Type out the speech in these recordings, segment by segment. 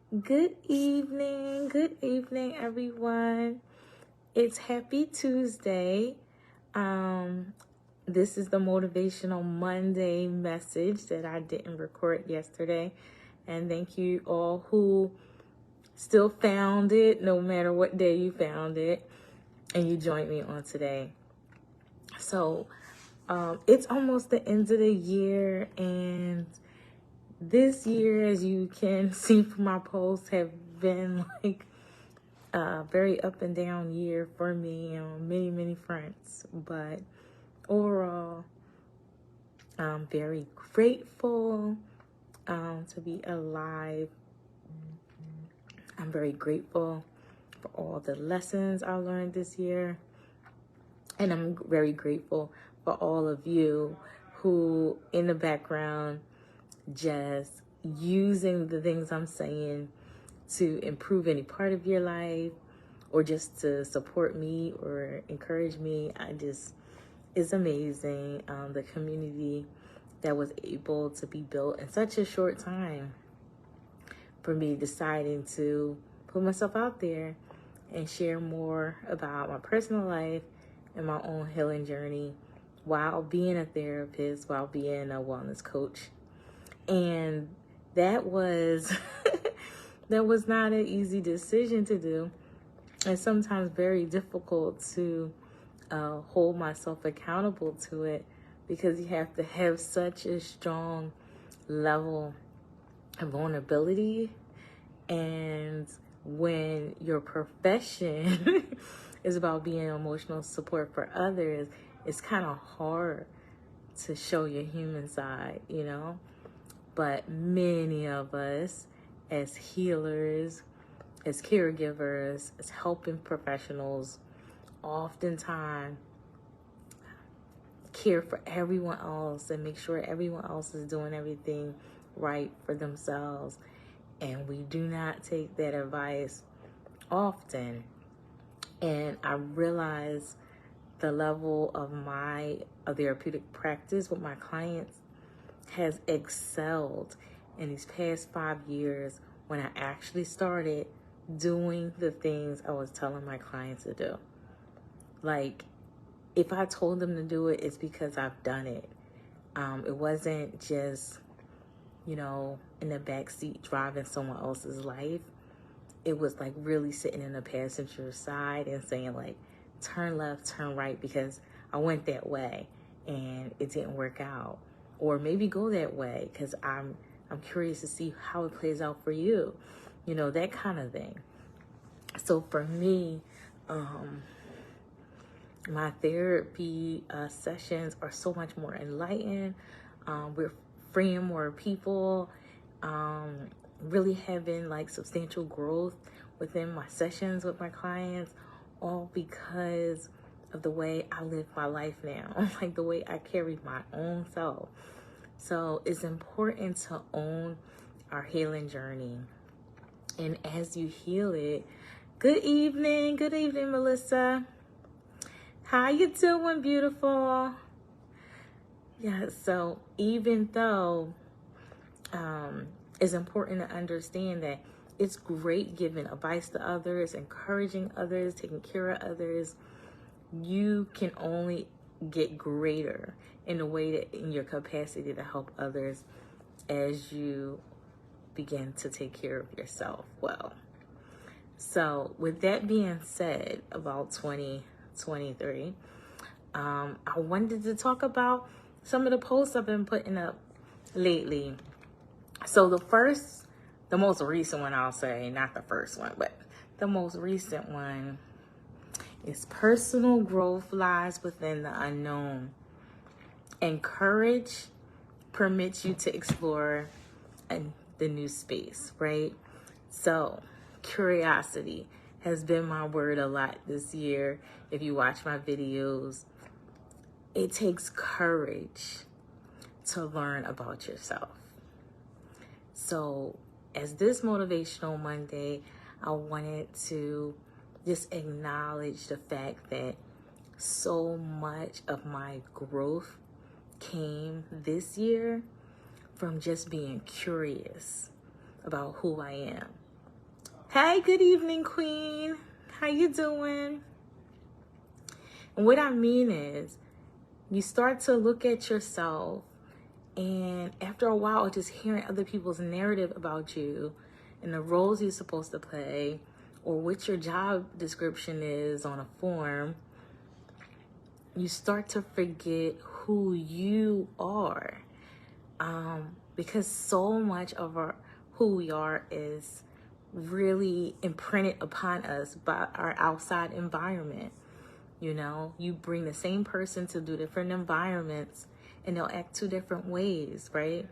Good evening, everyone. It's Happy Tuesday. This is the Motivational Monday message that I didn't record yesterday. And thank you all who still found it, no matter what day you found it, and you joined me on today. So, it's almost the end of the year, and this year, as you can see from my posts, have been like a very up and down year for me on many fronts. But overall, I'm very grateful to be alive. I'm very grateful for all the lessons I learned this year. And I'm very grateful for all of you who, in the background, just using the things I'm saying to improve any part of your life or just to support me or encourage me. It's amazing, the community that was able to be built in such a short time for me deciding to put myself out there and share more about my personal life and my own healing journey while being a therapist, while being a wellness coach. And that was that was not an easy decision to do, and sometimes very difficult to hold myself accountable to it, because you have to have such a strong level of vulnerability. And when your profession is about being emotional support for others, it's kind of hard to show your human side, But many of us, as healers, as caregivers, as helping professionals, oftentimes care for everyone else and make sure everyone else is doing everything right for themselves. And we do not take that advice often. And I realize the level of my therapeutic practice with my clients has excelled in these past 5 years when I actually started doing the things I was telling my clients to do. Like, if I told them to do it, it's because I've done it. It wasn't just, in the backseat driving someone else's life. It was like really sitting in the passenger side and saying, like, turn left, turn right, because I went that way and it didn't work out. Or maybe go that way because I'm curious to see how it plays out for you, that kind of thing. So for me, my therapy sessions are so much more enlightened. We're freeing more people, really having like substantial growth within my sessions with my clients, all because of the way I live my life now, like the way I carry my own self. So it's important to own our healing journey. And as you heal it, good evening, Melissa. How you doing, beautiful? Yeah, so even though it's important to understand that it's great giving advice to others, encouraging others, taking care of others, you can only get greater in the way that in your capacity to help others as you begin to take care of yourself well. So with that being said, about 2023, I wanted to talk about some of the posts I've been putting up lately. So the most recent one, I'll say, not the first one, but the most recent one is personal growth lies within the unknown, and courage permits you to explore the new space, right? So curiosity has been my word a lot this year. If you watch my videos, it takes courage to learn about yourself. So as this Motivational Monday, I wanted to just acknowledge the fact that so much of my growth came this year from just being curious about who I am, Hey, good evening, Queen. How you doing? And what I mean is, you start to look at yourself, and after a while, just hearing other people's narrative about you and the roles you're supposed to play, or what your job description is on a form, you start to forget who you are. Because so much of who we are is really imprinted upon us by our outside environment. You know, you bring the same person to do different environments and they'll act two different ways, right?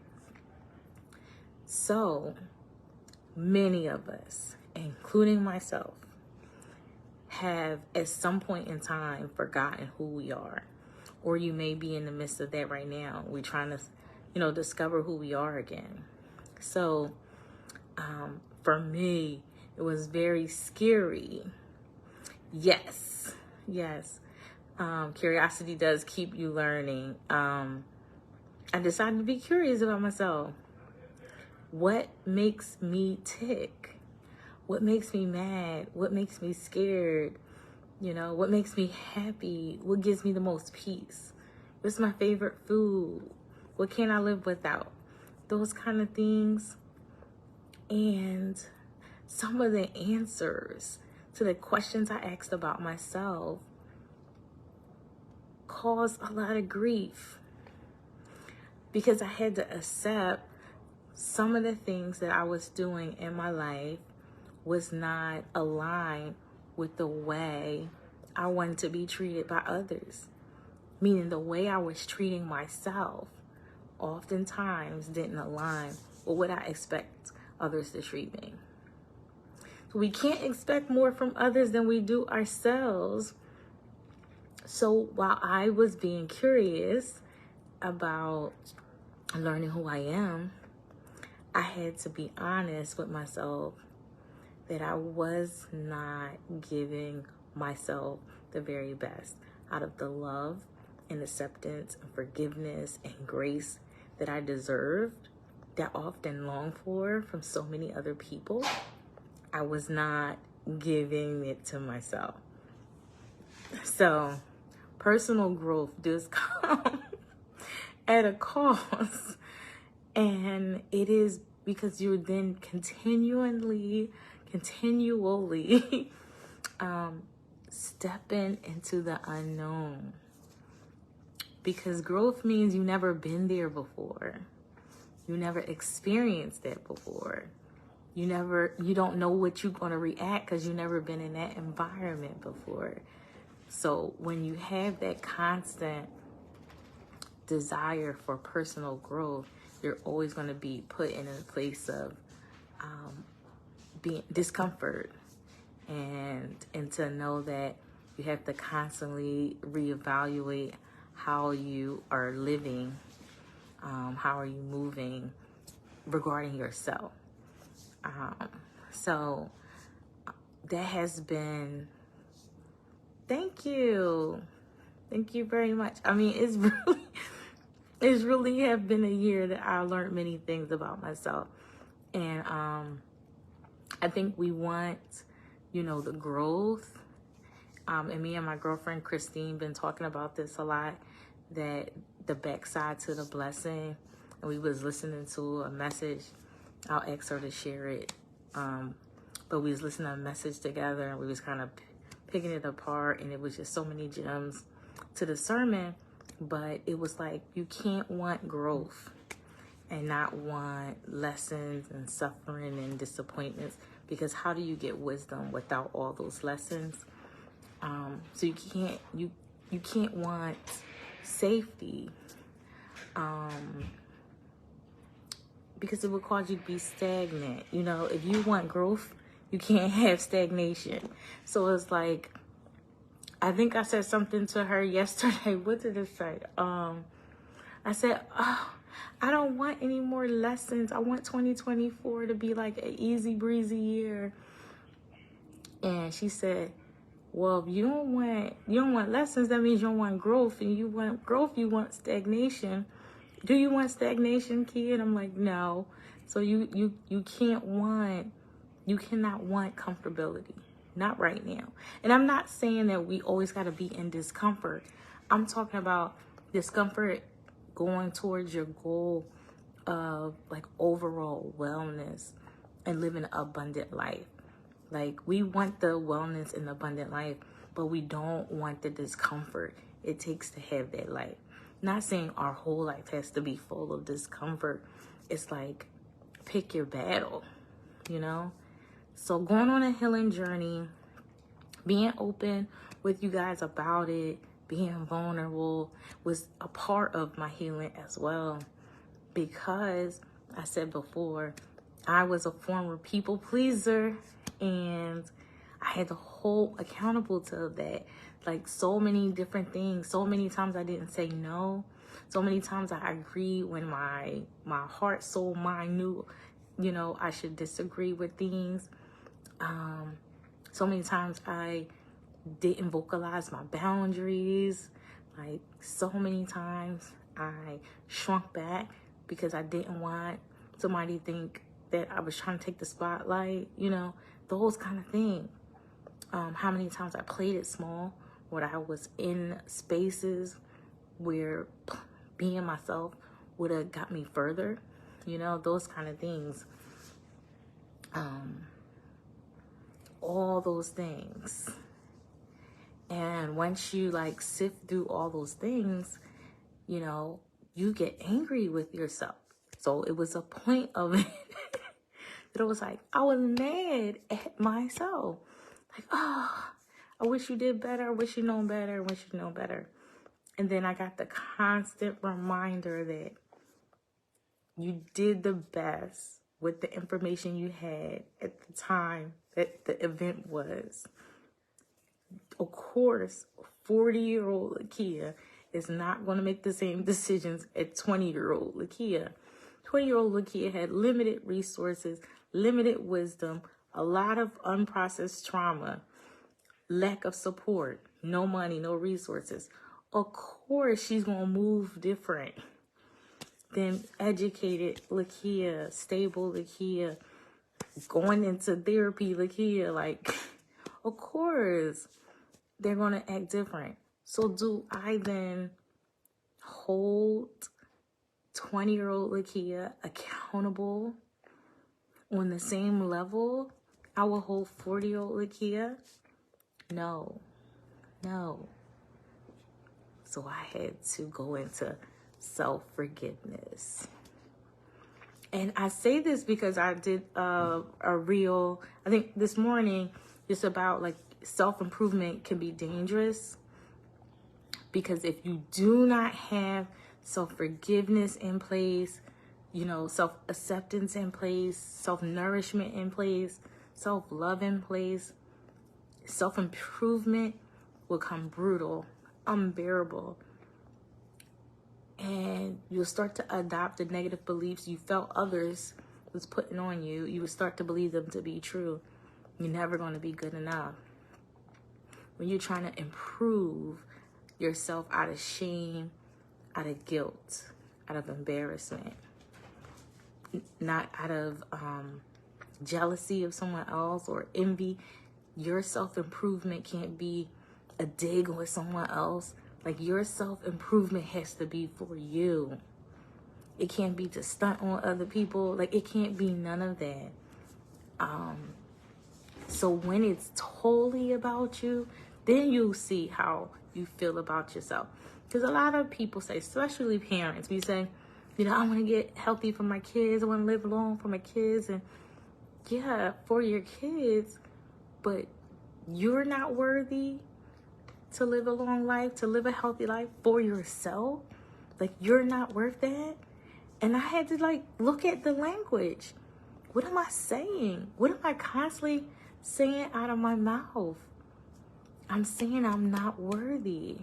So many of us, including myself, have at some point in time forgotten who we are. Or you may be in the midst of that right now. We're trying to, discover who we are again. So for me, it was very scary. Yes. Curiosity does keep you learning. I decided to be curious about myself. What makes me tick? What makes me mad? What makes me scared? What makes me happy? What gives me the most peace? What's my favorite food? What can't I live without? Those kind of things. And some of the answers to the questions I asked about myself caused a lot of grief, because I had to accept some of the things that I was doing in my life was not aligned with the way I wanted to be treated by others. Meaning the way I was treating myself oftentimes didn't align with what I expect others to treat me. So we can't expect more from others than we do ourselves. So while I was being curious about learning who I am, I had to be honest with myself that I was not giving myself the very best out of the love and acceptance and forgiveness and grace that I deserved, that I often long for from so many other people. I was not giving it to myself. So personal growth does come at a cost. And it is because you're then continually stepping into the unknown. Because growth means you've never been there before. You never experienced that before. You don't know what you're going to react because you've never been in that environment before. So when you have that constant desire for personal growth, you're always going to be put in a place of being discomfort, and to know that you have to constantly reevaluate how you are living, how are you moving regarding yourself. So that has been, thank you very much. I mean, it's really have been a year that I learned many things about myself. And I think we want, the growth. And me and my girlfriend, Christine, been talking about this a lot, that the backside to the blessing. And we was listening to a message. I'll ask her to share it. But we was listening to a message together, and we was kind of picking it apart. And it was just so many gems to the sermon. But it was like, you can't want growth and not want lessons and suffering and disappointments, because how do you get wisdom without all those lessons? So you can't want safety, because it will cause you to be stagnant. If you want growth, you can't have stagnation. So it's like, I think I said something to her yesterday. What did it say? I said, I don't want any more lessons. I want 2024 to be like an easy breezy year. And she said, well, if you don't want lessons, that means you don't want growth. And you want growth, you want stagnation. Do you want stagnation, kid? I'm like, no. So you can't want You cannot want comfortability. Not right now. And I'm not saying that we always got to be in discomfort. I'm talking about discomfort going towards your goal of like overall wellness and living an abundant life. Like, we want the wellness and abundant life, but we don't want the discomfort it takes to have that life. Not saying our whole life has to be full of discomfort. It's like, pick your battle, you know? So going on a healing journey, being open with you guys about it, being vulnerable was a part of my healing as well. Because I said before, I was a former people pleaser, and I had to hold accountable to that. Like, so many different things. So many times I didn't say no. So many times I agreed when my heart, soul, mind knew, you know, I should disagree with things. So many times I didn't vocalize my boundaries. Like, so many times I shrunk back because I didn't want somebody to think that I was trying to take the spotlight, you know, those kind of things. How many times I played it small, when I was in spaces where being myself would have got me further, you know, those kind of things. All those things. And once you like sift through all those things, you know, you get angry with yourself. So it was a point of it that it was like, I was mad at myself. Like, oh, I wish you did better. I wish you known better. I wish you known better. And then I got the constant reminder that you did the best with the information you had at the time that the event was. Of course, 40-year-old Lakeeya is not going to make the same decisions as 20-year-old Lakeeya. 20-year-old Lakeeya had limited resources, limited wisdom, a lot of unprocessed trauma, lack of support, no money, no resources. Of course, she's going to move different than educated Lakeeya, stable Lakeeya, going into therapy Lakeeya. Like, of course, they're going to act different. So do I then hold 20-year-old Lakeeya accountable on the same level I will hold 40-year-old Lakeeya? No. So I had to go into self-forgiveness. And I say this because I did a reel, I think this morning, just about like self-improvement can be dangerous. Because if you do not have self-forgiveness in place, you know, self-acceptance in place, self-nourishment in place, self-love in place, self-improvement will come brutal, unbearable. And you'll start to adopt the negative beliefs you felt others was putting on you. You will start to believe them to be true. You're never going to be good enough. When you're trying to improve yourself out of shame, out of guilt, out of embarrassment, not out of jealousy of someone else or envy. Your self-improvement can't be a dig with someone else. Like, your self-improvement has to be for you. It can't be to stunt on other people. Like, it can't be none of that. So when it's totally about you, then you'll see how you feel about yourself. Because a lot of people say, especially parents, we say, you know, I want to get healthy for my kids. I want to live long for my kids. And yeah, for your kids, but you're not worthy to live a long life, to live a healthy life for yourself. Like, you're not worth that. And I had to like look at the language. What am I saying? What am I constantly saying out of my mouth? I'm saying I'm not worthy.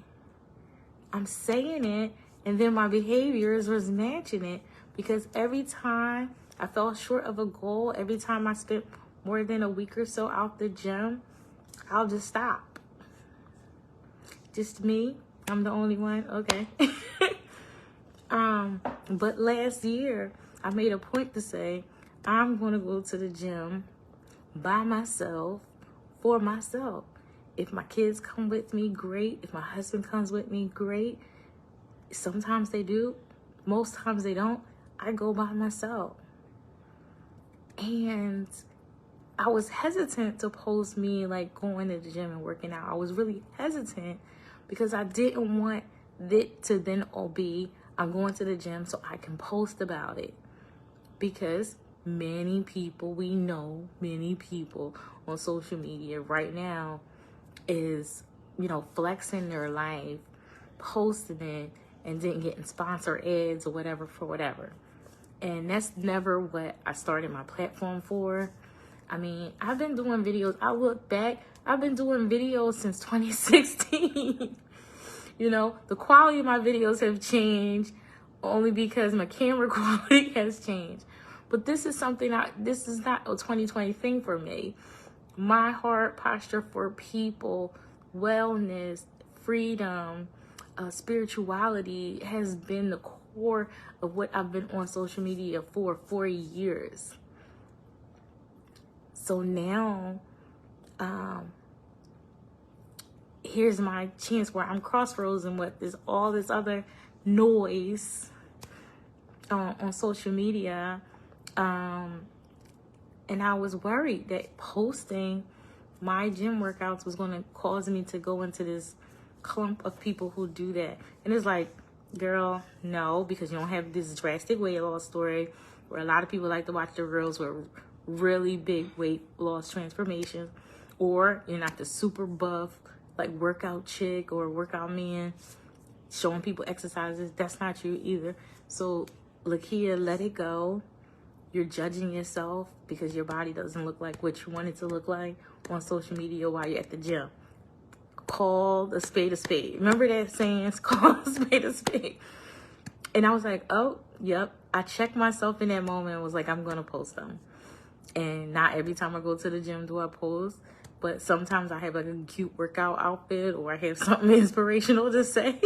I'm saying it, and then my behaviors was matching it, because every time I fell short of a goal, every time I spent more than a week or so out the gym, I'll just stop. Just me? I'm the only one? Okay. But last year, I made a point to say, I'm going to go to the gym by myself, for myself. If my kids come with me, great. If my husband comes with me, great. Sometimes they do. Most times they don't. I go by myself. And I was hesitant to post me like going to the gym and working out. I was really hesitant because I didn't want it to then all be, I'm going to the gym so I can post about it. Because many people, we know many people on social media right now is, flexing their life, posting it, and then getting sponsor ads or whatever for whatever. And that's never what I started my platform for. I mean, I've been doing videos. I look back, I've been doing videos since 2016. The quality of my videos have changed only because my camera quality has changed. But this is this is not a 2020 thing for me. My heart posture for people, wellness, freedom, spirituality has been the core of what I've been on social media for 4 years. So now, here's my chance where I'm crossroads and what is all this other noise on social media. And I was worried that posting my gym workouts was going to cause me to go into this clump of people who do that. And it's like, girl, no, because you don't have this drastic weight loss story where a lot of people like to watch the reels with really big weight loss transformations, or you're not the super buff like workout chick or workout man showing people exercises. That's not you either. So Lakeeya, let it go. You're judging yourself because your body doesn't look like what you want it to look like on social media while you're at the gym. Call a spade a spade. Remember that saying, call a spade a spade. And I was like, oh, yep. I checked myself in that moment and was like, I'm going to post them. And not every time I go to the gym do I post, but sometimes I have like a cute workout outfit, or I have something inspirational to say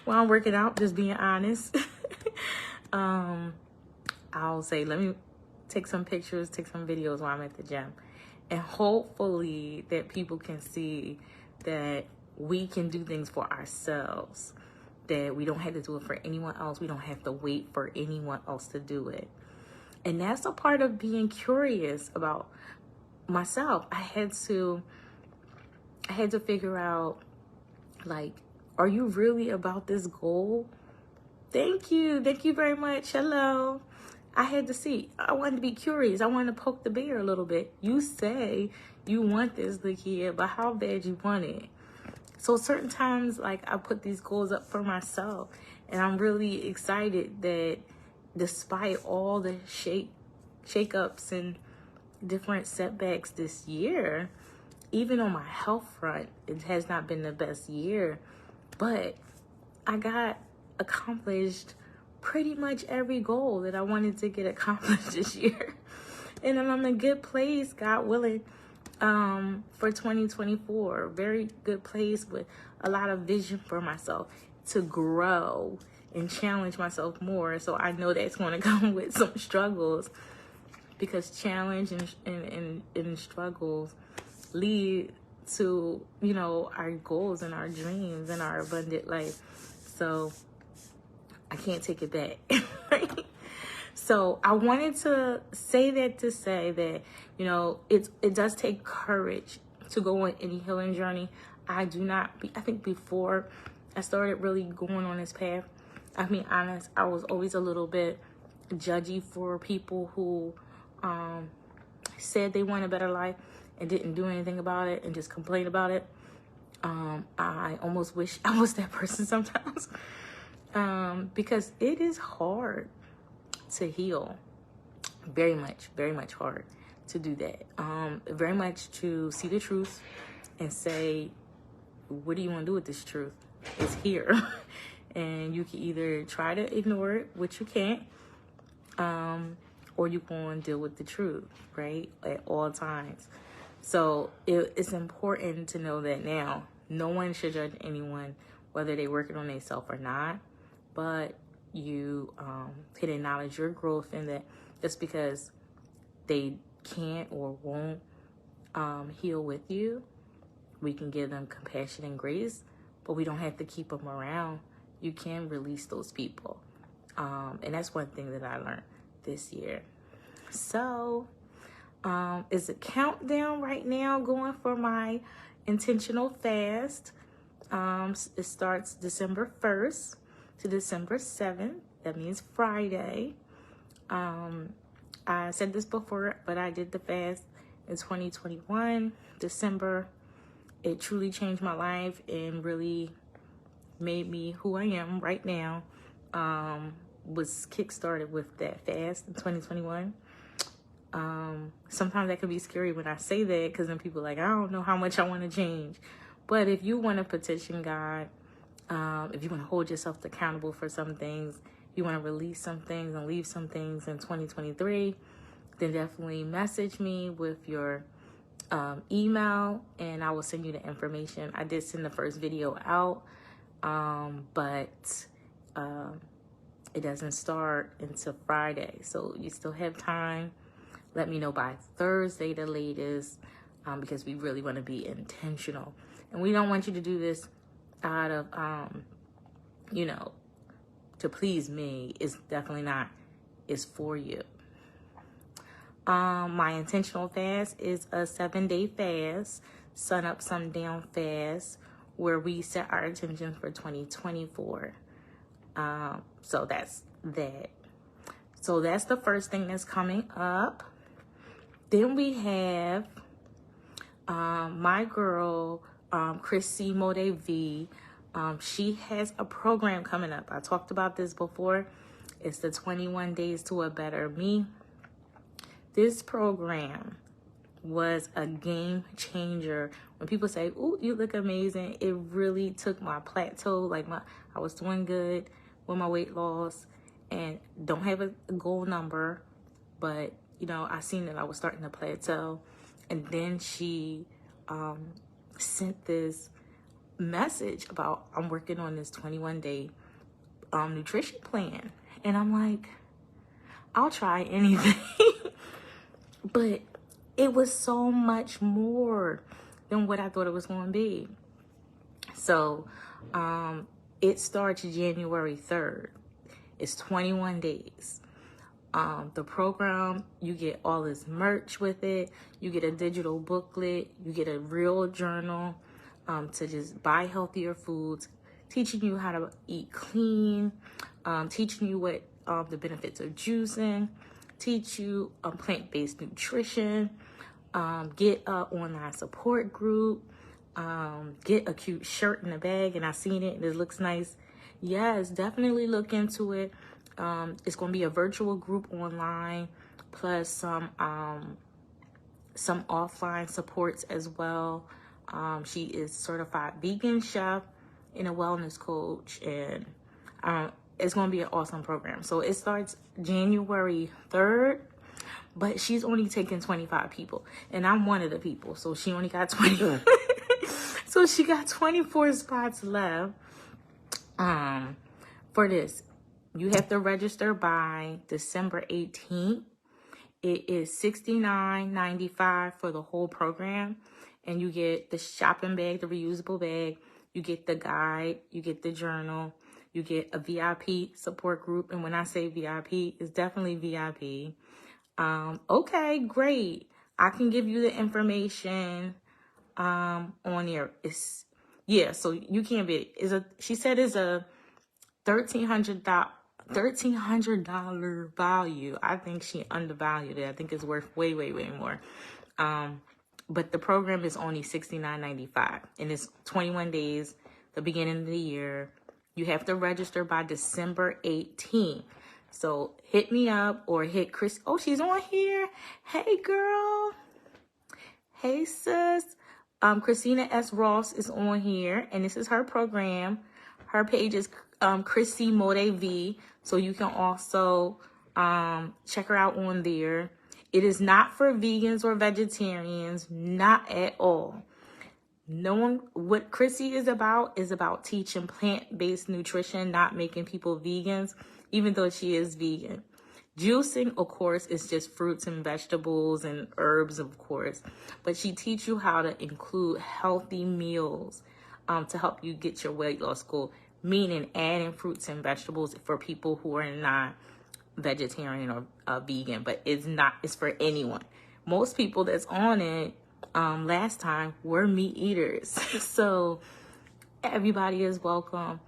while I'm working out, just being honest. I'll say, let me take some pictures, take some videos while I'm at the gym. And hopefully that people can see that we can do things for ourselves, that we don't have to do it for anyone else. We don't have to wait for anyone else to do it. And that's a part of being curious about myself. I had to figure out, like, are you really about this goal? Thank you very much. Hello. I had to see. I wanted to be curious. I wanted to poke the bear a little bit. You say you want this, Lakeeya, but how bad you want it? So certain times, like, I put these goals up for myself, and I'm really excited that despite all the shake-ups and different setbacks this year, even on my health front, it has not been the best year, but I got accomplished pretty much every goal that I wanted to get accomplished this year. And I'm in a good place, God willing, for 2024. Very good place with a lot of vision for myself to grow and challenge myself more. So I know that's going to come with some struggles, because challenge and struggles lead to, our goals and our dreams and our abundant life. So I can't take it back. So I wanted to say that to say that, it does take courage to go on any healing journey. I think before I started really going on this path, I'll be honest, I was always a little bit judgy for people who said they want a better life and didn't do anything about it and just complained about it. I almost wish I was that person sometimes, because it is hard to heal. Very much hard to do that. Very much to see the truth and say, what do you want to do with this truth? It's here. And you can either try to ignore it, which you can't, or you can deal with the truth, right? At all times. So it's important to know that now. No one should judge anyone, whether they're working on themselves or not. But you can acknowledge your growth in that just because they can't or won't heal with you. We can give them compassion and grace, but we don't have to keep them around. You can release those people. And that's one thing that I learned this year. So, it's a countdown right now going for my intentional fast. It starts December 1st to December 7th. That means Friday. I said this before, but I did the fast in 2021, December. It truly changed my life and really made me who I am right now. Was kickstarted with that fast in 2021. Sometimes that can be scary when I say that, because then people are like, I don't know how much I want to change. But if you want to petition God, if you want to hold yourself accountable for some things, you want to release some things and leave some things in 2023, then definitely message me with your email and I will send you the information. I did send the first video out, but it doesn't start until Friday. So you still have time. Let me know by Thursday the latest, because we really want to be intentional. And we don't want you to do this out of, to please me. It's definitely not. It's for you. My intentional fast is a 7-day fast, sun up, sundown fast, where we set our intentions for 2024. So that's that. So that's the first thing that's coming up. Then we have my girl, Chrissy Mode V. She has a program coming up. I talked about this before. It's the 21 Days to a Better Me. This program was a game changer. When people say, "Ooh, you look amazing," it really took my plateau. Like I was doing good with my weight loss and don't have a goal number, but I seen that I was starting to plateau. And then she sent this message about, I'm working on this 21-day nutrition plan. And I'm like, I'll try anything. But it was so much more than what I thought it was going to be. So it starts January 3rd. It's 21 days. The program, you get all this merch with it. You get a digital booklet. You get a real journal to just buy healthier foods, teaching you how to eat clean, teaching you what the benefits of juicing, teach you plant-based nutrition, get an online support group, get a cute shirt in the bag, and I seen it and it looks nice. Yes, definitely look into it. It's going to be a virtual group online, plus some offline supports as well. She is certified vegan chef and a wellness coach, and it's going to be an awesome program. So it starts January 3rd, but she's only taking 25 people, and I'm one of the people, so she only got 20. So she got 24 spots left for this. You have to register by December 18th. It is $69.95 for the whole program. And you get the shopping bag, the reusable bag. You get the guide. You get the journal. You get a VIP support group. And when I say VIP, it's definitely VIP. Okay, great. I can give you the information on here. So you can't be. She said it's a $1,300 value. I think she undervalued it. I think it's worth way, way, way more. But the program is only $69.95, and it's 21 days, the beginning of the year. You have to register by December 18th. So hit me up or hit Chris. Oh, she's on here. Hey, girl. Hey, sis. Christina S. Ross is on here, and this is her program. Her page is Chrissy Mode V, so you can also check her out on there. It is not for vegans or vegetarians, not at all. What Chrissy is about teaching plant-based nutrition, not making people vegans, even though she is vegan. Juicing, of course, is just fruits and vegetables and herbs, of course. But she teaches you how to include healthy meals to help you get your weight loss goal, meaning adding fruits and vegetables for people who are not vegetarian or vegan. But it's for anyone. Most people that's on it last time were meat eaters. So everybody is welcome.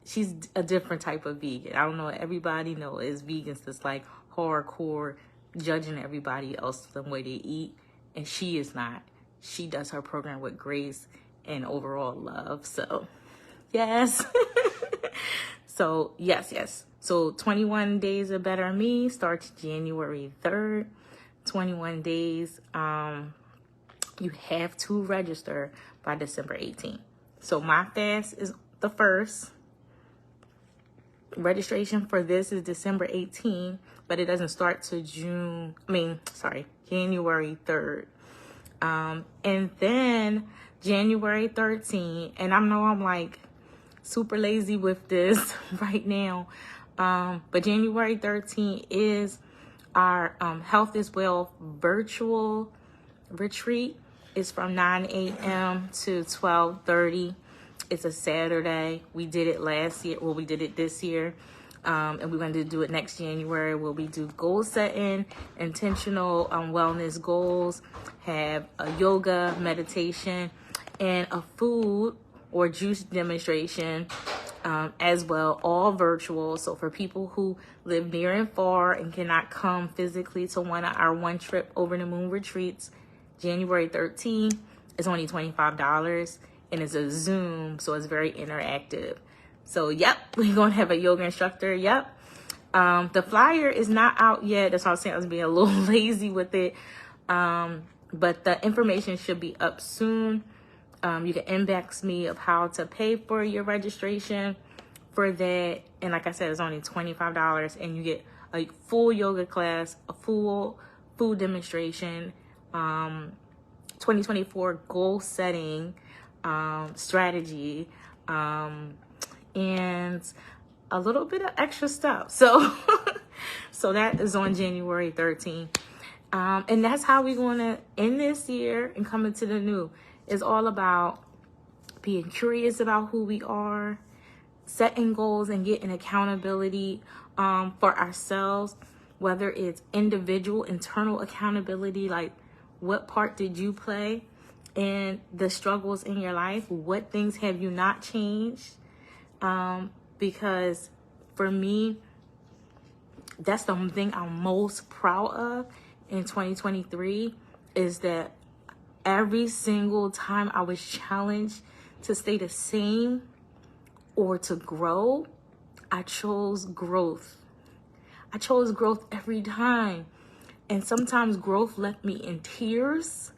She's a different type of vegan. I don't know. Everybody know is vegans that's like hardcore judging everybody else the way they eat. And she is not. She does her program with grace and overall love. So, yes. So, yes. So, 21 Days of Better Me starts January 3rd. 21 days. You have to register by December 18th. So, my fast is the 1st. Registration for this is December 18th, but it doesn't start till January 3rd. And then January 13th, and I know I'm like super lazy with this right now, but January 13th is our Health is Well virtual retreat. It's from 9 a.m. to 12:30. It's a Saturday. We did it last year. Well, we did it this year. And we're going to do it next January, where we do goal setting, intentional wellness goals, have a yoga, meditation, and a food or juice demonstration as well, all virtual. So for people who live near and far and cannot come physically to one of our One Trip Over the Moon retreats, January 13th is only $25. And it's a Zoom, so it's very interactive. So, yep, we're going to have a yoga instructor. Yep. The flyer is not out yet. That's why I was saying I was being a little lazy with it. But the information should be up soon. You can inbox me of how to pay for your registration for that. And like I said, it's only $25. And you get a full yoga class, a full food demonstration, 2024 goal setting, strategy, and a little bit of extra stuff. So, so that is on January 13th. And that's how we're going to end this year and come into the new. It's all about being curious about who we are, setting goals and getting accountability for ourselves, whether it's individual, internal accountability, like what part did you play in the struggles in your life? What things have you not changed? Because for me, that's the thing I'm most proud of in 2023 is that every single time I was challenged to stay the same or to grow, I chose growth. I chose growth every time. And sometimes growth left me in tears.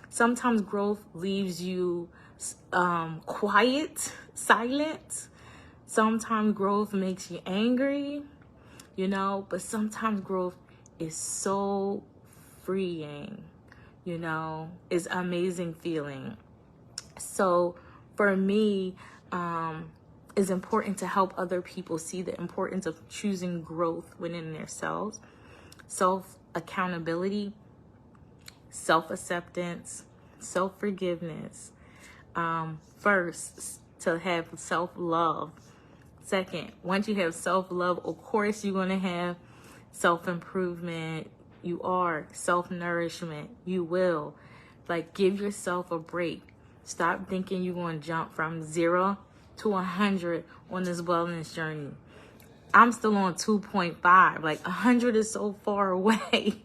Sometimes growth leaves you quiet, silent. Sometimes growth makes you angry, but sometimes growth is so freeing, it's an amazing feeling. So for me, it's important to help other people see the importance of choosing growth within themselves, self-accountability, self-acceptance, self-forgiveness. First, to have self-love. Second, once you have self-love, of course, you're going to have self-improvement. You are self-nourishment. You will. Give yourself a break. Stop thinking you're going to jump from 0 to 100 on this wellness journey. I'm still on 2.5. 100 is so far away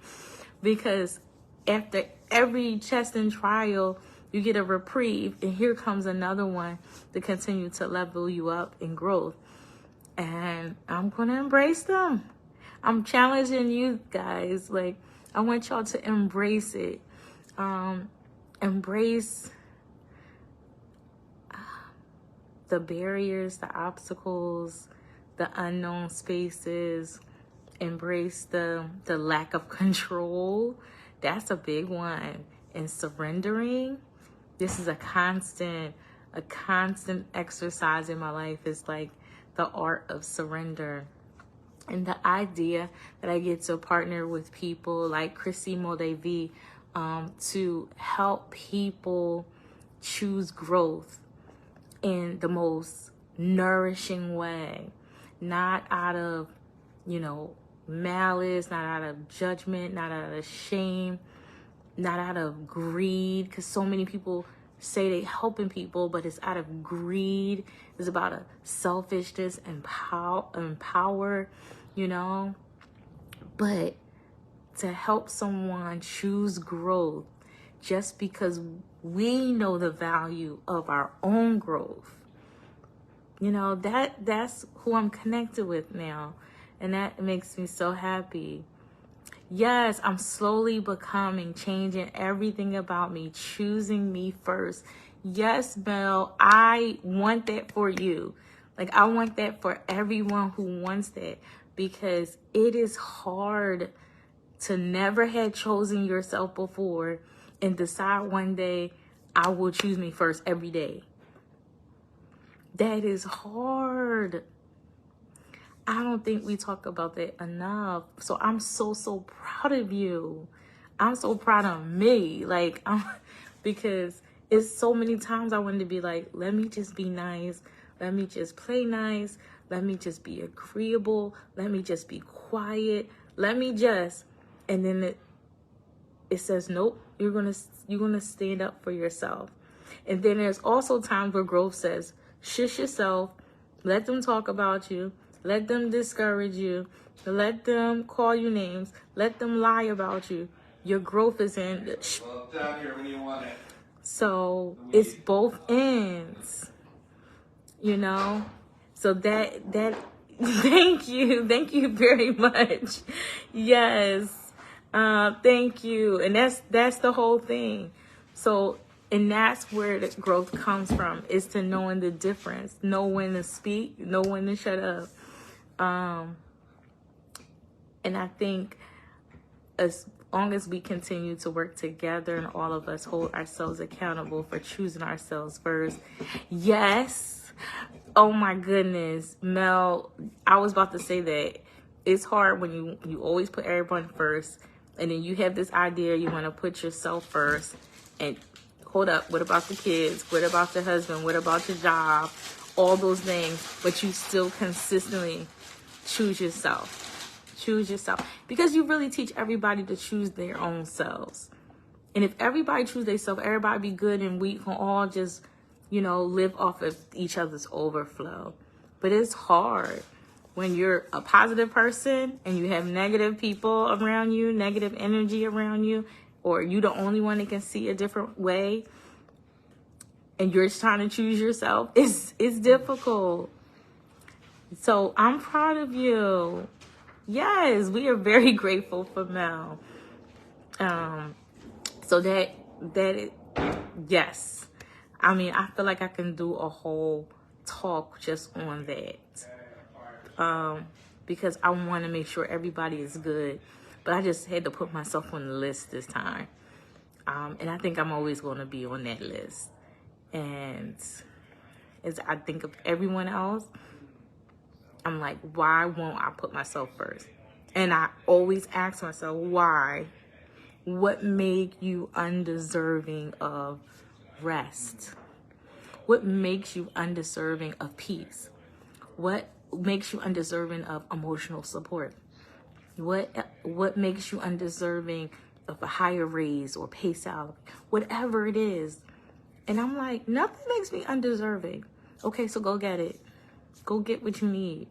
because after every test and trial, you get a reprieve, and here comes another one to continue to level you up in growth. And I'm going to embrace them. I'm challenging you guys. I want y'all to embrace it. Embrace the barriers, the obstacles, the unknown spaces. Embrace the lack of control. That's a big one. And surrendering. This is a constant exercise in my life. It's like the art of surrender. And the idea that I get to partner with people like Chrissy Modevi to help people choose growth in the most nourishing way, not out of, malice, not out of judgment, not out of shame, not out of greed, because so many people say they helping people, but it's out of greed. It's about a selfishness and power, but to help someone choose growth just because we know the value of our own growth. That's who I'm connected with now. And that makes me so happy. Yes, I'm slowly becoming, changing everything about me, choosing me first. Yes, Mel, I want that for you. Like, I want that for everyone who wants that, because it is hard to never have chosen yourself before and decide one day, I will choose me first every day. That is hard. I don't think we talk about that enough. So I'm so proud of you. I'm so proud of me. Because it's so many times I wanted to be like, let me just be nice. Let me just play nice. Let me just be agreeable. Let me just be quiet. And then it says, nope, you're gonna stand up for yourself. And then there's also times where growth says, shush yourself, let them talk about you, let them discourage you, let them call you names, let them lie about you. Your growth is in. Well, down here when you want it. So it's both ends, So that thank you very much. Yes, thank you, and that's the whole thing. So. And that's where the growth comes from, is to knowing the difference, know when to speak, know when to shut up. And I think as long as we continue to work together and all of us hold ourselves accountable for choosing ourselves first. Yes. Oh my goodness. Mel, I was about to say that it's hard when you always put everyone first, and then you have this idea you want to put yourself first, and hold up, what about the kids? What about the husband? What about your job? All those things, but you still consistently choose yourself. Choose yourself. Because you really teach everybody to choose their own selves. And if everybody choose themselves, everybody be good, and we can all just, live off of each other's overflow. But it's hard when you're a positive person and you have negative people around you, negative energy around you, or you the only one that can see a different way, and you're just trying to choose yourself. It's difficult. So I'm proud of you. Yes, we are very grateful for Mel. So yes. I mean, I feel like I can do a whole talk just on that. Because I want to make sure everybody is good. But I just had to put myself on the list this time. And I think I'm always going to be on that list. And as I think of everyone else, I'm like, why won't I put myself first? And I always ask myself, why? What made you undeserving of rest? What makes you undeserving of peace? What makes you undeserving of emotional support? What makes you undeserving of a higher raise or pay salary? Whatever it is. And I'm like, nothing makes me undeserving. Okay, so go get it. Go get what you need.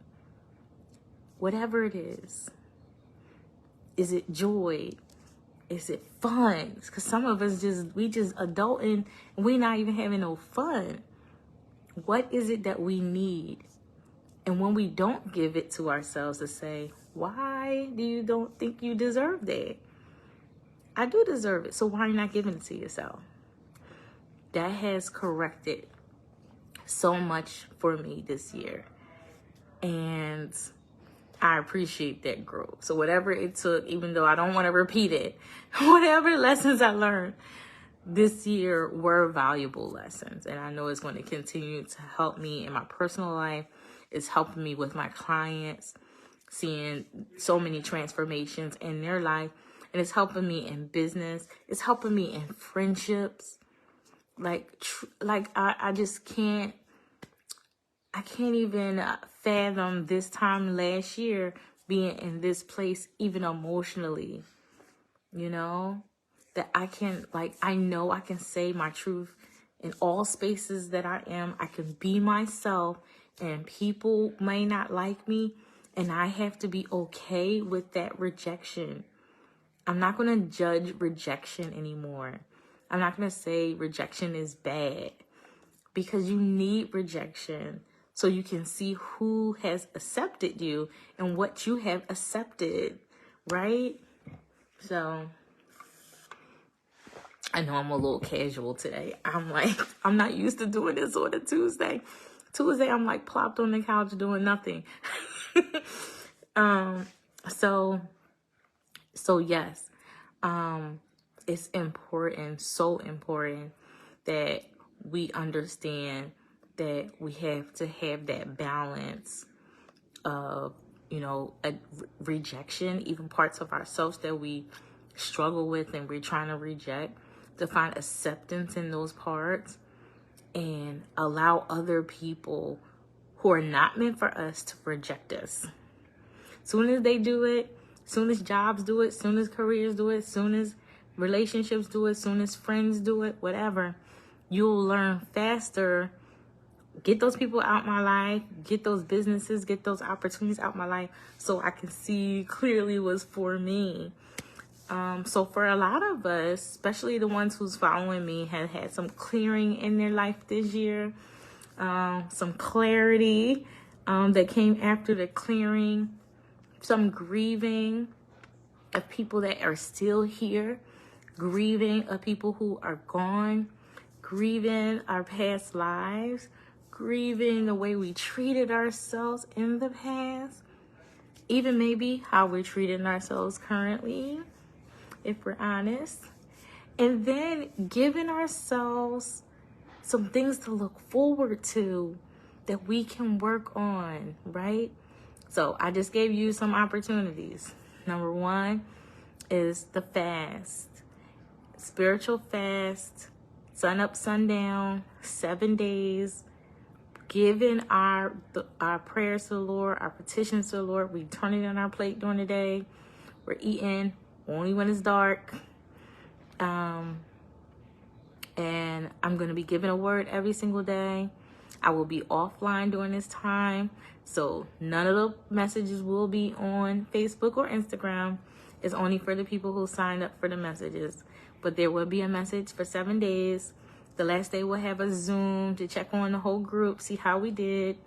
Whatever it is. Is it joy? Is it fun? Because some of us we just adulting and we not even having no fun. What is it that we need? And when we don't give it to ourselves to say, why do you don't think you deserve that? I do deserve it. So why are you not giving it to yourself? That has corrected so much for me this year. And I appreciate that growth. So whatever it took, even though I don't want to repeat it, whatever lessons I learned this year were valuable lessons. And I know it's going to continue to help me in my personal life. It's helping me with my clients. seeing so many transformations in their life. And it's helping me in business. It's helping me in friendships. I just can't, I can't even fathom this time last year being in this place, even emotionally, that I know I can say my truth in all spaces that I am. I can be myself, and people may not like me, and I have to be okay with that rejection. I'm not going to judge rejection anymore. I'm not going to say rejection is bad, because you need rejection so you can see who has accepted you and what you have accepted, right? So I know I'm a little casual today. I'm not used to doing this on a Tuesday. I'm like plopped on the couch doing nothing. So yes, it's important, so important that we understand that we have to have that balance of, a rejection, even parts of ourselves that we struggle with and we're trying to reject, to find acceptance in those parts and allow other people who are not meant for us to reject us. Soon as they do it, soon as jobs do it, soon as careers do it, soon as relationships do it, soon as friends do it, whatever, you'll learn faster. Get those people out my life, get those businesses, get those opportunities out my life so I can see clearly what's for me. So for a lot of us, especially the ones who's following me, have had some clearing in their life this year, some clarity that came after the clearing, some grieving of people that are still here, grieving of people who are gone, grieving our past lives, grieving the way we treated ourselves in the past, even maybe how we're treating ourselves currently, if we're honest, and then giving ourselves some things to look forward to that we can work on, right? So I just gave you some opportunities. Number one is the fast, spiritual fast, sun up, sundown, 7 days, giving our prayers to the Lord, our petitions to the Lord. We turn it on our plate during the day. We're eating only when it's dark. And I'm going to be giving a word every single day. I will be offline during this time. So none of the messages will be on Facebook or Instagram. It's only for the people who signed up for the messages. But there will be a message for 7 days. The last day we'll have a Zoom to check on the whole group, see how we did.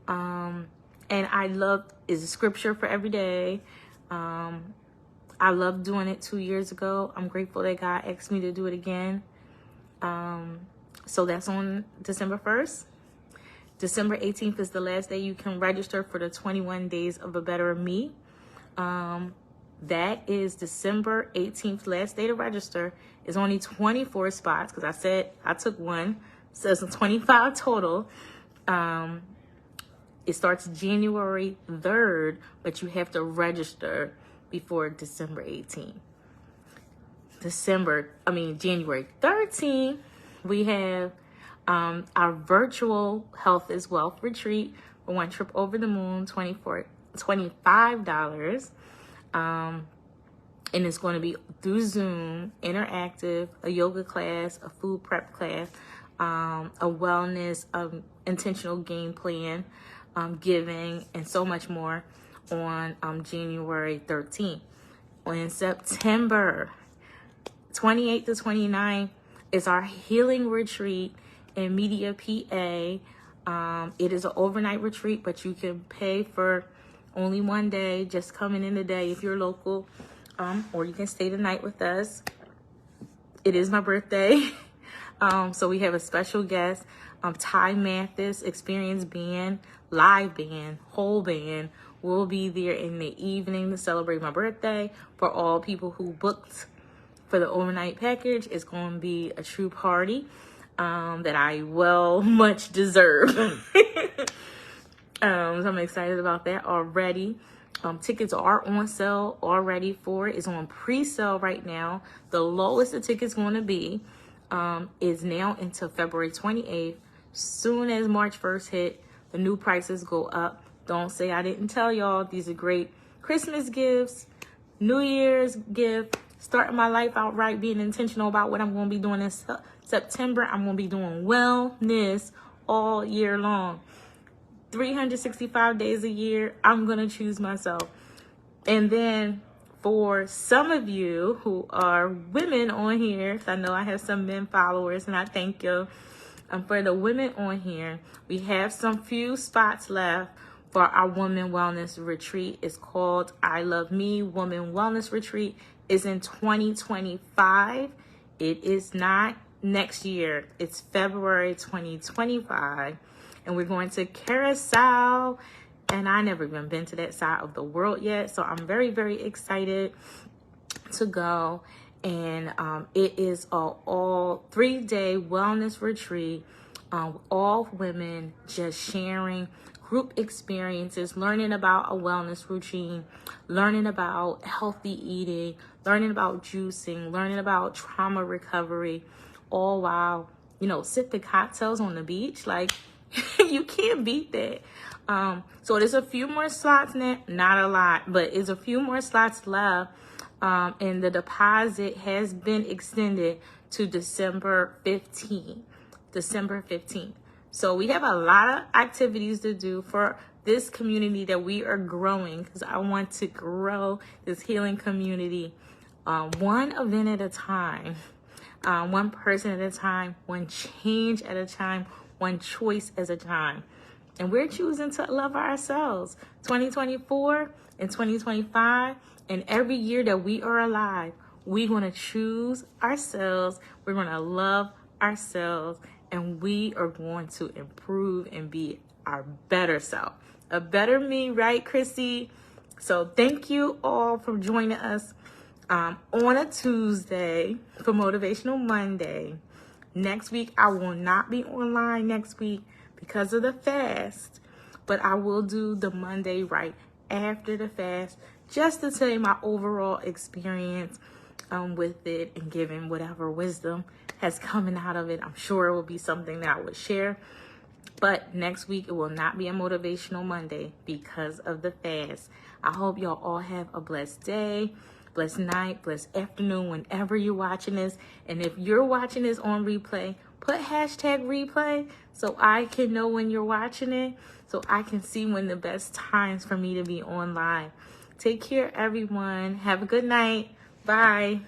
And I love is a scripture for every day. I loved doing it 2 years ago. I'm grateful that God asked me to do it again. So that's on December 1st. December 18th is the last day you can register for the 21 Days of a Better Me. That is December 18th, last day to register. It's only 24 spots because I said I took one. So it's 25 total. It starts January 3rd, but you have to register before December 18th. January 13th, we have our virtual Health is Wealth retreat for one trip over the moon, $25. And it's going to be through Zoom, interactive, a yoga class, a food prep class, a wellness, intentional game plan, giving, and so much more on January 13th. On September 28th to 29th is our healing retreat in Media, PA. It is an overnight retreat, but you can pay for only 1 day, just coming in the day if you're local, or you can stay the night with us. It is my birthday. So we have a special guest, Ty Mathis, experienced band, live band, whole band, will be there in the evening to celebrate my birthday. For all people who booked for the overnight package, it's going to be a true party that I much deserve. So I'm excited about that already. Tickets are on sale already for it. It's on pre-sale right now. The lowest the ticket's going to be is now until February 28th. Soon as March 1st hit, the new prices go up. Don't say I didn't tell y'all. These are great Christmas gifts, New Year's gift, starting my life out right, being intentional about what I'm going to be doing in September. I'm going to be doing wellness all year long. 365 days a year, I'm going to choose myself. And then for some of you who are women on here, I know I have some men followers, and I thank you. For the women on here, we have some few spots left for our Women Wellness Retreat. It's called I Love Me Women Wellness Retreat. It's in 2025. It is not next year. It's February 2025. And we're going to Curacao. And I never even been to that side of the world yet. So I'm very, very excited to go. And it is an all 3-day wellness retreat. All women just sharing group experiences, learning about a wellness routine, learning about healthy eating, learning about juicing, learning about trauma recovery, all while, sipping cocktails on the beach. Like, you can't beat that. So there's a few more slots now, not a lot, but there's a few more slots left. And the deposit has been extended to December 15th. December 15th. So we have a lot of activities to do for this community that we are growing, because I want to grow this healing community one event at a time, one person at a time, one change at a time, one choice at a time. And we're choosing to love ourselves. 2024 and 2025, and every year that we are alive, we're going to choose ourselves. We're going to love ourselves, and we are going to improve and be our better self. A better me, right, Chrissy? So thank you all for joining us on a Tuesday for Motivational Monday. Next week, I will not be online next week because of the fast, but I will do the Monday right after the fast, just to tell you my overall experience with it, and giving whatever wisdom has coming out of it. I'm sure it will be something that I would share. But next week, it will not be a Motivational Monday because of the fast. I hope y'all all have a blessed day, blessed night, blessed afternoon, whenever you're watching this. And if you're watching this on replay, put hashtag replay so I can know when you're watching it, so I can see when the best times for me to be on live. Take care, everyone. Have a good night. Bye.